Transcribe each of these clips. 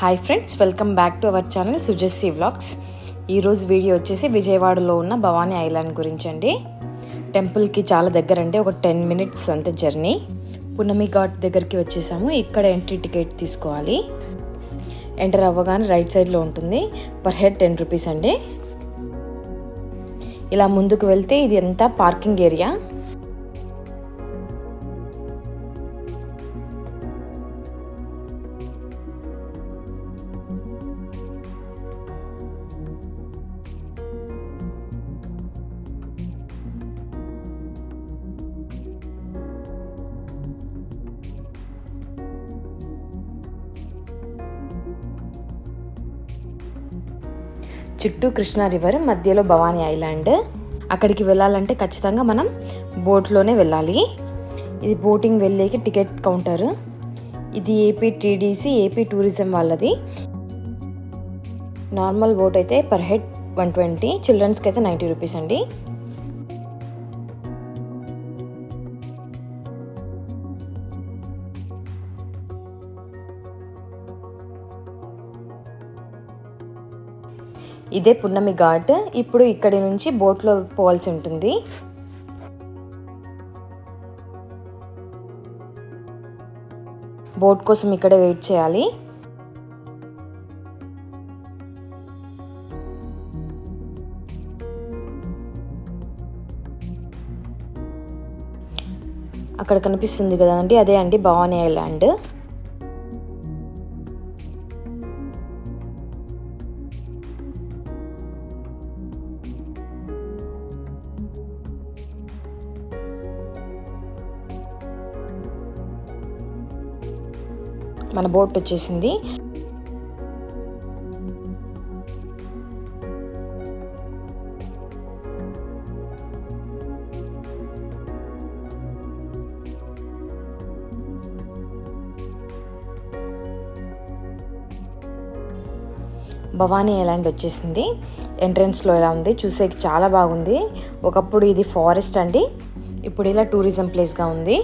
Hi friends, welcome back to our channel Sujassi vlogs. ఈరోజు video వచ్చేసి విజయవాడలో ఉన్న భవానీ ఐలాండ్ గురించి అండి. టెంపుల్కి చాలా దగ్గర అంటే ఒక 10 minutes అంతే జర్నీ. పున్నమి ఘాట్ దగ్గరికి వచ్చేసాము. ఇక్కడ ఎంట్రీ టికెట్ తీసుకోవాలి. ఎంటర్ అవ్వగానే రైట్ సైడ్లో ఉంటుంది. పర్ హెడ్ 10 rupees అండి. ఇలా ముందుకు వెళ్తే ఇది అంతా పార్కింగ్ ఏరియా. చుట్టూ కృష్ణా రివర్, మధ్యలో భవానీ ఐలాండ్. అక్కడికి వెళ్ళాలంటే ఖచ్చితంగా మనం బోట్లోనే వెళ్ళాలి. ఇది బోటింగ్ వెళ్ళేకి టికెట్ కౌంటర్. ఇది ఏపీ టీడీసీ, ఏపీ టూరిజం వాళ్ళది. నార్మల్ బోట్ అయితే పర్ హెడ్ 120, చిల్డ్రన్స్కి అయితే 90 rupees అండి. ఇదే పున్నమి ఘాట్. ఇప్పుడు ఇక్కడి నుంచి బోట్లో పోవాల్సి ఉంటుంది. బోట్ కోసం ఇక్కడే వెయిట్ చేయాలి. అక్కడ కనిపిస్తుంది కదండి, అదే అండి భవానీ ఐలాండ్. మన బోట్ వచ్చేసింది. భవానీ ఐలాండ్ వచ్చేసింది. ఎంట్రన్స్లో ఎలా ఉంది చూసేకి చాలా బాగుంది. ఒకప్పుడు ఇది ఫారెస్ట్ అండి, ఇప్పుడు ఇలా టూరిజం ప్లేస్గా ఉంది.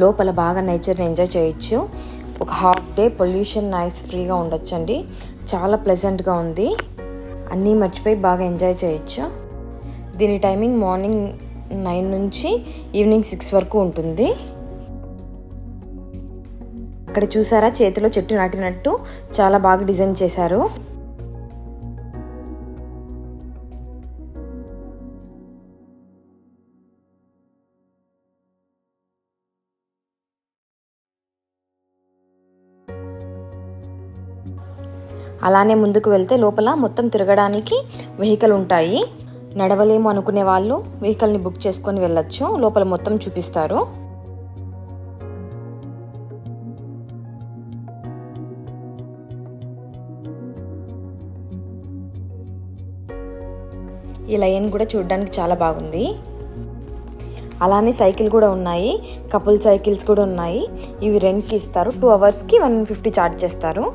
లోపల బాగా నేచర్ని ఎంజాయ్ చేయొచ్చు. ఒక హాఫ్ డే పొల్యూషన్ నాయిస్ ఫ్రీగా ఉండొచ్చు అండి. చాలా ప్లెజెంట్గా ఉంది. అన్నీ మర్చిపోయి బాగా ఎంజాయ్ చేయొచ్చు. దీని టైమింగ్ మార్నింగ్ 9 నుంచి ఈవినింగ్ 6 వరకు ఉంటుంది. అక్కడ చూసారా, చేతిలో చెట్టు నాటినట్టు చాలా బాగా డిజైన్ చేశారు. అలానే ముందుకు వెళ్తే లోపల మొత్తం తిరగడానికి వెహికల్ ఉంటాయి. నడవలేము అనుకునే వాళ్ళు వెహికల్ని బుక్ చేసుకొని వెళ్ళొచ్చు. లోపల మొత్తం చూపిస్తారు. ఈ లైన్ కూడా చూడడానికి చాలా బాగుంది. అలానే సైకిల్ కూడా ఉన్నాయి. కపుల్ సైకిల్స్ కూడా ఉన్నాయి. ఇవి రెంట్కి ఇస్తారు. 2 hours-కి 150 ఛార్జ్ చేస్తారు.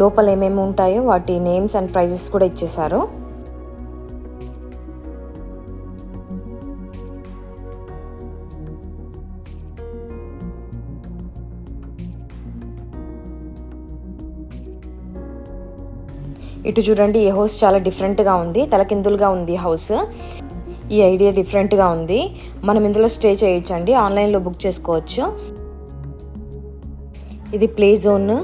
లోపల ఏమేమి ఉంటాయో వాటి నేమ్స్ అండ్ ప్రైజెస్ కూడా ఇచ్చేసారు. ఇటు చూడండి, ఈ హౌస్ చాలా డిఫరెంట్గా ఉంది. తలకిందులుగా ఉంది హౌస్. ఈ ఐడియా డిఫరెంట్గా ఉంది. మనం ఇందులో స్టే చేయొచ్చండి. ఆన్లైన్లో బుక్ చేసుకోవచ్చు. ఇది ప్లే జోన్.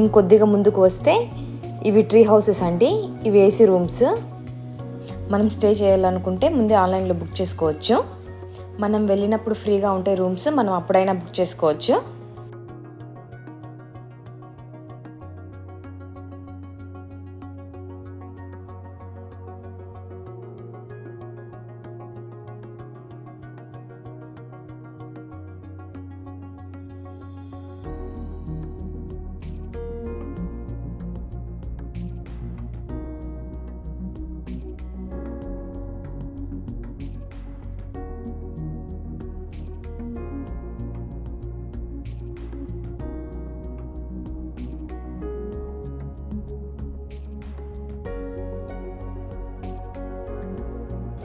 ఇంకొద్దిగా ముందుకు వస్తే ఇవి ట్రీ హౌసెస్ అండి. ఇవి ఏసీ రూమ్స్. మనం స్టే చేయాలనుకుంటే ముందే ఆన్లైన్లో బుక్ చేసుకోవచ్చు. మనం వెళ్ళినప్పుడు ఫ్రీగా ఉంటే రూమ్స్ మనం అప్పుడైనా బుక్ చేసుకోవచ్చు.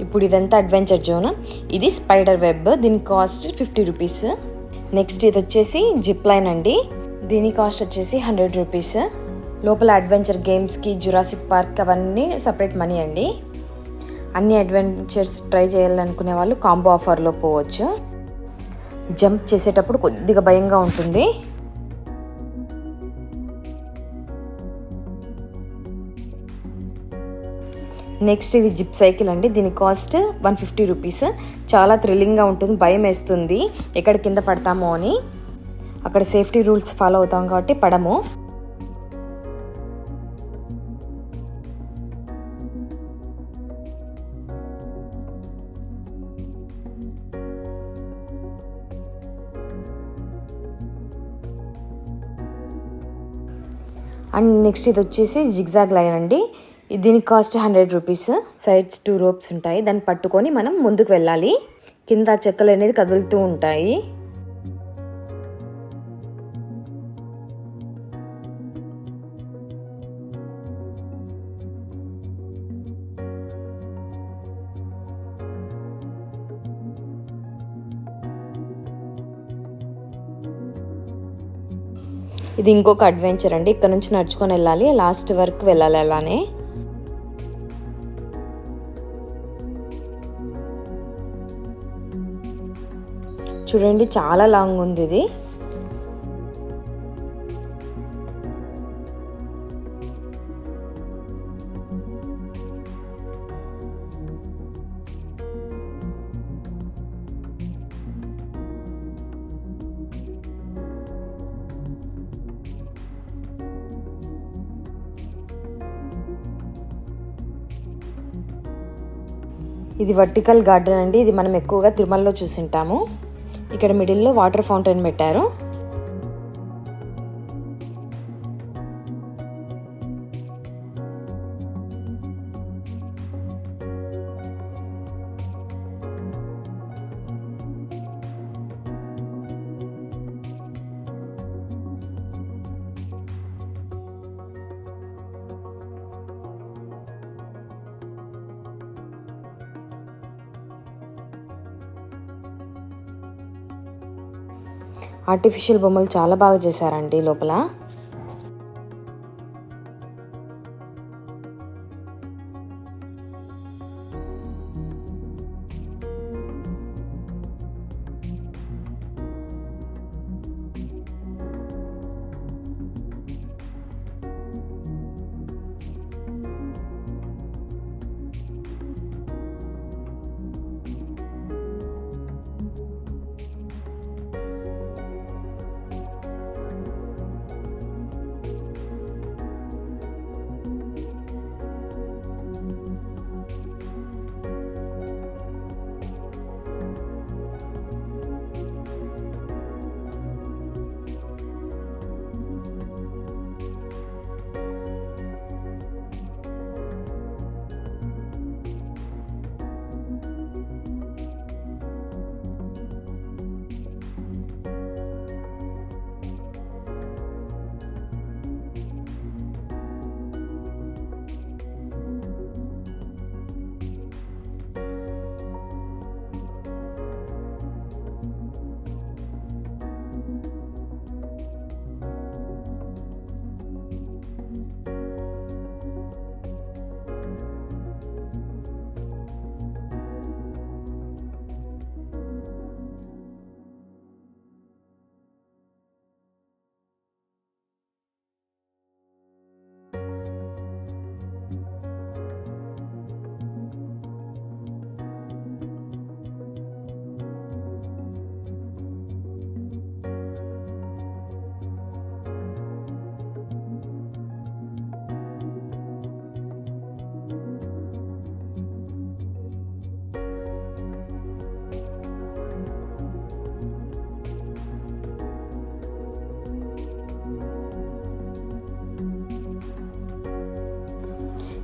ఇప్పుడు ఇదంతా అడ్వెంచర్ జోన్. ఇది స్పైడర్ వెబ్, దీని కాస్ట్ 50 రూపీస్. నెక్స్ట్ ఇది వచ్చేసి జిప్ లైన్ అండి, దీని కాస్ట్ వచ్చేసి 100 రూపీస్. లోపల అడ్వెంచర్ గేమ్స్కి, జురాసిక్ పార్క్ అవన్నీ సపరేట్ మనీ అండి. అన్ని అడ్వెంచర్స్ ట్రై చేయాలనుకునే వాళ్ళు కాంబో ఆఫర్లో పోవచ్చు. జంప్ చేసేటప్పుడు కొద్దిగా భయంగా ఉంటుంది. నెక్స్ట్ ఇది జిప్ సైకిల్ అండి, దీని కాస్ట్ 150 రూపీస్. చాలా థ్రిల్లింగ్గా ఉంటుంది, భయం వేస్తుంది ఎక్కడ కింద పడతామో అని. అక్కడ సేఫ్టీ రూల్స్ ఫాలో అవుతాం కాబట్టి పడము. అండ్ నెక్స్ట్ ఇది వచ్చేసి జిగ్జాగ్ లైన్ అండి, దీని కాస్ట్ 100 రూపీస్. సైడ్స్ 2 రోప్స్ ఉంటాయి, దాన్ని పట్టుకొని మనం ముందుకు వెళ్ళాలి. కింద చెక్కలు అనేది కదులుతూ ఉంటాయి. ఇది ఇంకొక అడ్వెంచర్ అండి, ఇక్కడ నుంచి నడుచుకొని వెళ్ళాలి, లాస్ట్ వరకు వెళ్ళాలి. అలానే చూడండి, చాలా లాంగ్ ఉంది ఇది. ఇది వర్టికల్ గార్డెన్ అండి, ఇది మనం ఎక్కువగా తిరుమలలో చూసింటాము. ఇక్కడ మిడిల్లో వాటర్ ఫౌంటైన్ పెట్టారు. ఆర్టిఫిషియల్ బొమ్మలు చాలా బాగా చేశారండి లోపల.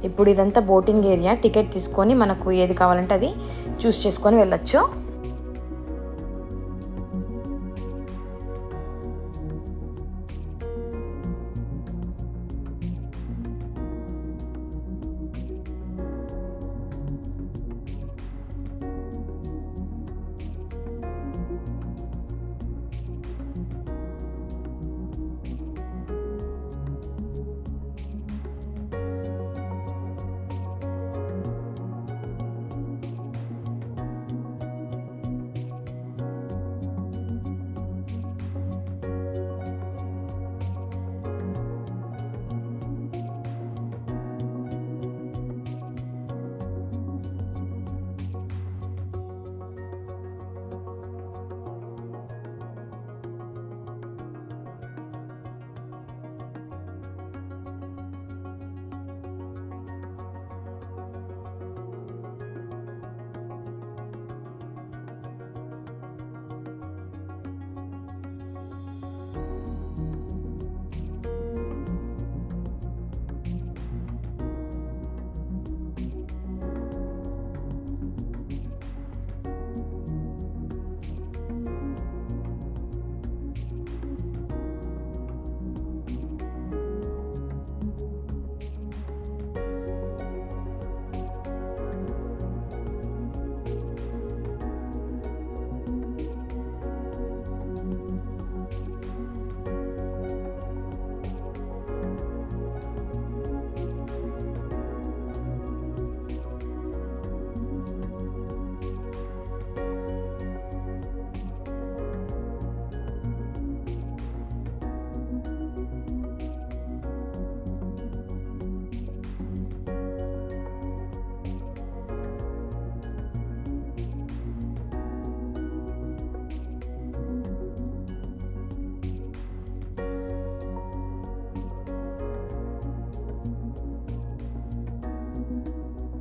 ఇప్పుడు ఇదంతా బోటింగ్ ఏరియా. టికెట్ తీసుకొని మనకు ఏది కావాలంటే అది చూస్ చేసుకొని వెళ్ళొచ్చు.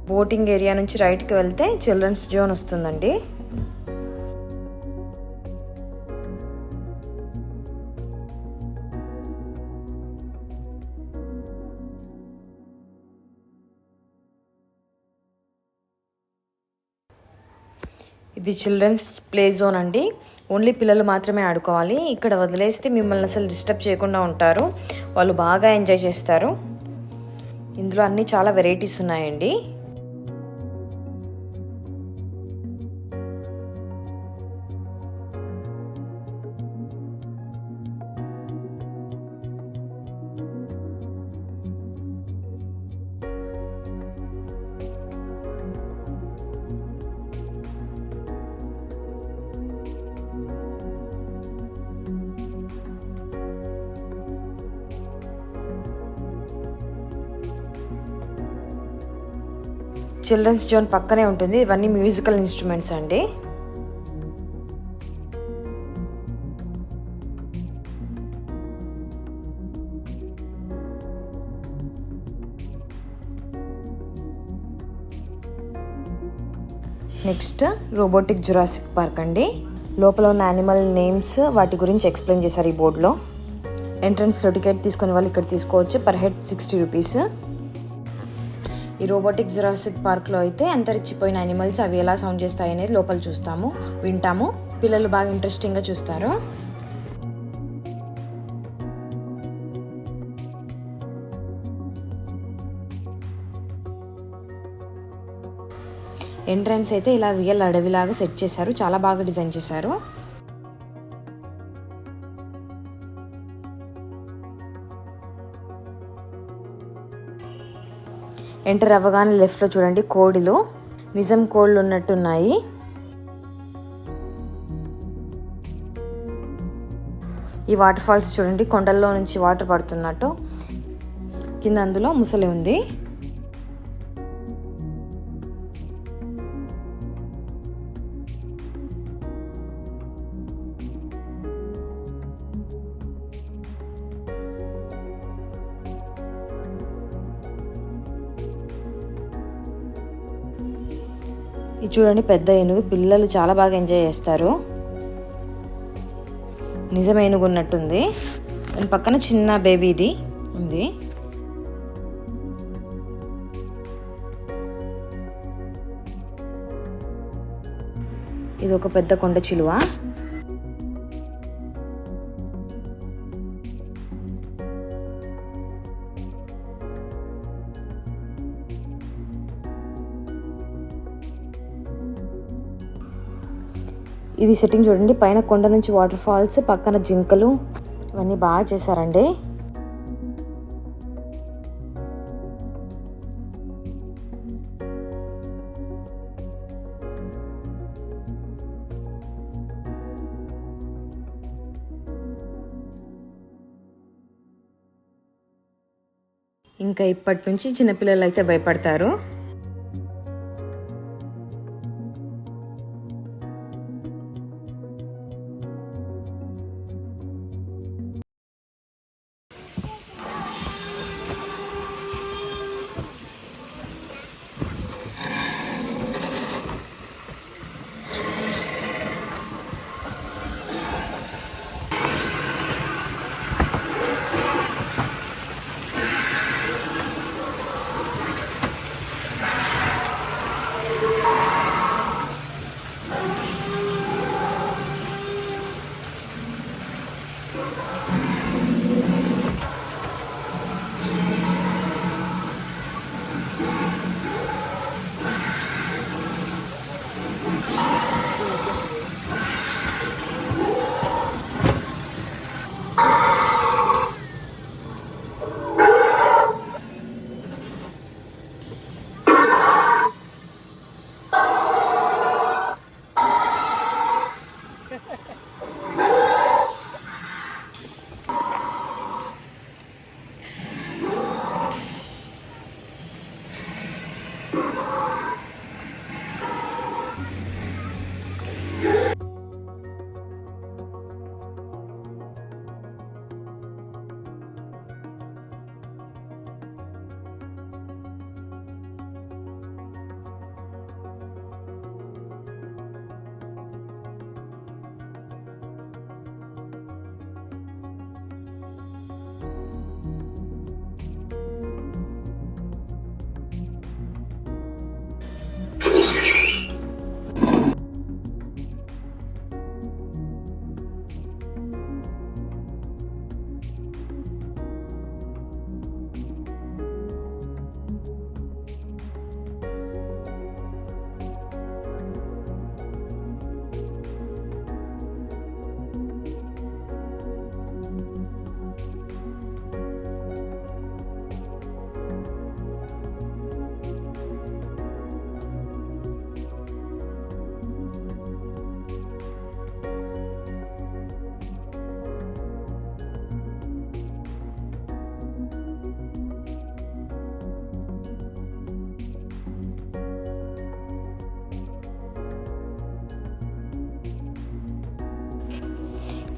బోటింగ్ ఏరియా నుంచి రైట్కి వెళ్తే చిల్డ్రన్స్ జోన్ వస్తుందండి. ఇది చిల్డ్రన్స్ ప్లే జోన్ అండి. ఓన్లీ పిల్లలు మాత్రమే ఆడుకోవాలి. ఇక్కడ వదిలేస్తే మిమ్మల్ని అసలు డిస్టర్బ్ చేయకుండా ఉంటారు. వాళ్ళు బాగా ఎంజాయ్ చేస్తారు. ఇందులో అన్నీ చాలా వెరైటీస్ ఉన్నాయండి. చిల్డ్రన్స్ జోన్ పక్కనే ఉంటుంది. ఇవన్నీ మ్యూజికల్ ఇన్స్ట్రుమెంట్స్ అండి. నెక్స్ట్ రోబోటిక్ జురాసిక్ పార్క్ అండి. లోపల ఉన్న యానిమల్ నేమ్స్ వాటి గురించి ఎక్స్ప్లెయిన్ చేశారు ఈ బోర్డులో. ఎంట్రన్స్లో టికెట్ తీసుకునే వాళ్ళు ఇక్కడ తీసుకోవచ్చు. Per head 60 rupees. ఈ రోబోటిక్ జురాసిక్ పార్క్లో అయితే అంతరించిపోయిన యానిమల్స్ అవి ఎలా సౌండ్ చేస్తాయి అనేది లోపల చూస్తాము, వింటాము. పిల్లలు బాగా ఇంట్రెస్టింగ్గా చూస్తారు. ఎంట్రన్స్ అయితే ఇలా రియల్ అడవిలాగా సెట్ చేశారు. చాలా బాగా డిజైన్ చేశారు. ఎంటర్ అవ్వగానే లెఫ్ట్లో చూడండి కోడిలు. నిజం కోళ్ళు ఉన్నట్టున్నాయి. ఈ వాటర్ ఫాల్స్ చూడండి, కొండల్లో నుంచి వాటర్ పడుతున్నట్టు. కింద అందులో ముసలి ఉంది. ఇది చూడండి పెద్ద ఏనుగు. పిల్లలు చాలా బాగా ఎంజాయ్ చేస్తారు. నిజం ఏనుగు ఉన్నట్టుంది. దాని పక్కన చిన్న బేబీది ఉంది. ఇది ఒక పెద్ద కొండ చిలువ. ఇది సెట్టింగ్ చూడండి. పైన కొండ నుంచి వాటర్ ఫాల్స్, పక్కన జింకలు, ఇవన్నీ బాగా చేశారండి. ఇంకా ఇప్పటి నుంచి చిన్నపిల్లలు అయితే భయపడతారు.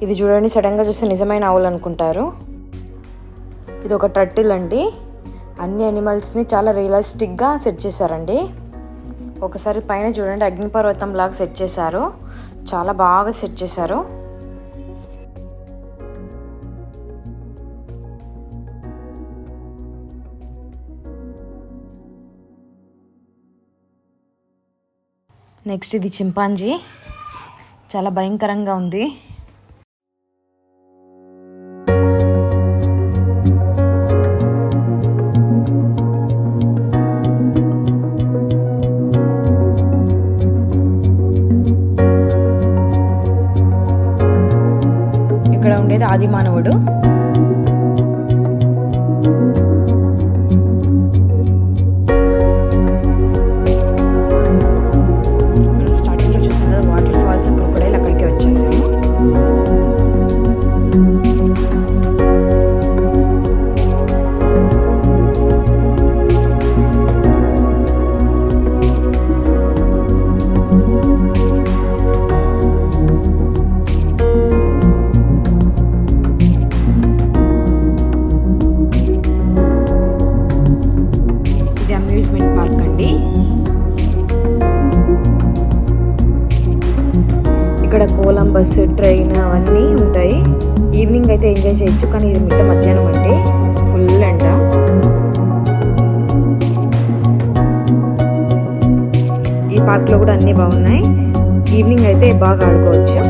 ఇది చూడండి, సడన్గా చూస్తే నిజమైన ఆవులు అనుకుంటారు. ఇది ఒక టర్టిల్ అండి. అన్ని యానిమల్స్ని చాలా రియలిస్టిక్గా సెట్ చేశారండి. ఒకసారి పైన చూడండి, అగ్నిపర్వతం లాగా సెట్ చేశారు. చాలా బాగా సెట్ చేశారు. నెక్స్ట్ ఇది చింపాంజీ, చాలా భయంకరంగా ఉంది. ఇక్కడ ఉండేది ఆది మానవుడు. అమ్యూజ్మెంట్ పార్క్ అండి. ఇక్కడ కొలంబస్ ట్రైన్ అవన్నీ ఉంటాయి. ఈవినింగ్ అయితే ఎంజాయ్ చేయొచ్చు, కానీ ఇది మిట్ట మధ్యాహ్నం అంటే ఫుల్ ఎండ. ఈ పార్క్లో కూడా అన్నీ బాగున్నాయి. ఈవినింగ్ అయితే బాగా ఆడుకోవచ్చు.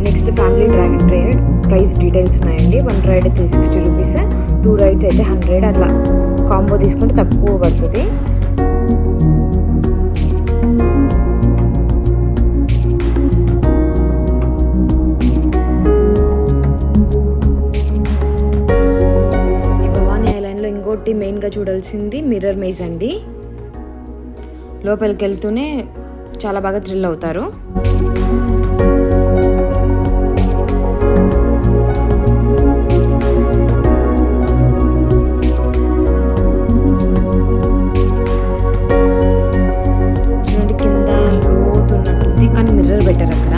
Next family dragon train price details ఉన్నాయండి. 1 రైడ్ అయితే 60 రూపీస్, 2 రైడ్స్ అయితే 100. అట్లా కాంబో తీసుకుంటే తక్కువ పడుతుంది. ఈ భవానీ ఐలాండ్లో ఇంకోటి మెయిన్గా చూడాల్సింది మిర్రర్ మేజ్ అండి. లోపలికి వెళ్తూనే చాలా బాగా థ్రిల్ అవుతారు. బెటర్, అక్కడ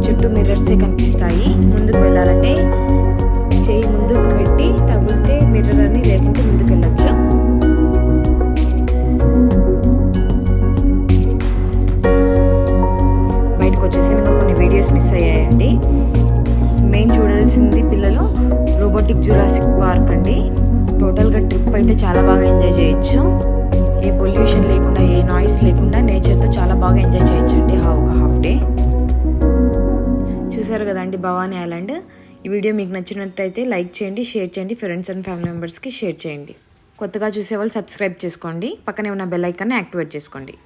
చుట్టూ మిర్రర్సే కనిపిస్తాయి. ముందుకు వెళ్ళాలంటే చేయి ముందుకు పెట్టి తగిలితే మిర్రర్ అని, లేకుంటే ముందుకు వెళ్ళచ్చు. బయటకు వచ్చేసి ఇంకా కొన్ని వీడియోస్ మిస్ అయ్యాయండి. మెయిన్ చూడాల్సింది పిల్లలు రోబోటిక్ జురాసిక్ పార్క్ అండి. టోటల్గా ట్రిప్ అయితే చాలా బాగా ఎంజాయ్ చేయొచ్చు. ఏ పొల్యూషన్ లేకుండా, ఏ నాయిస్ లేకుండా నేచర్తో చాలా బాగా ఎంజాయ్ చేయొచ్చండి ఒక హాఫ్ డే. చూసారు కదండి భవానీ ఐలాండ్. ఈ వీడియో మీకు నచ్చినట్టయితే లైక్ చేయండి, షేర్ చేయండి, ఫ్రెండ్స్ అండ్ ఫ్యామిలీ మెంబర్స్కి షేర్ చేయండి. కొత్తగా చూసే వాళ్ళు సబ్స్క్రైబ్ చేసుకోండి, పక్కనే ఉన్న బెల్ ఐకాన్ని యాక్టివేట్ చేసుకోండి.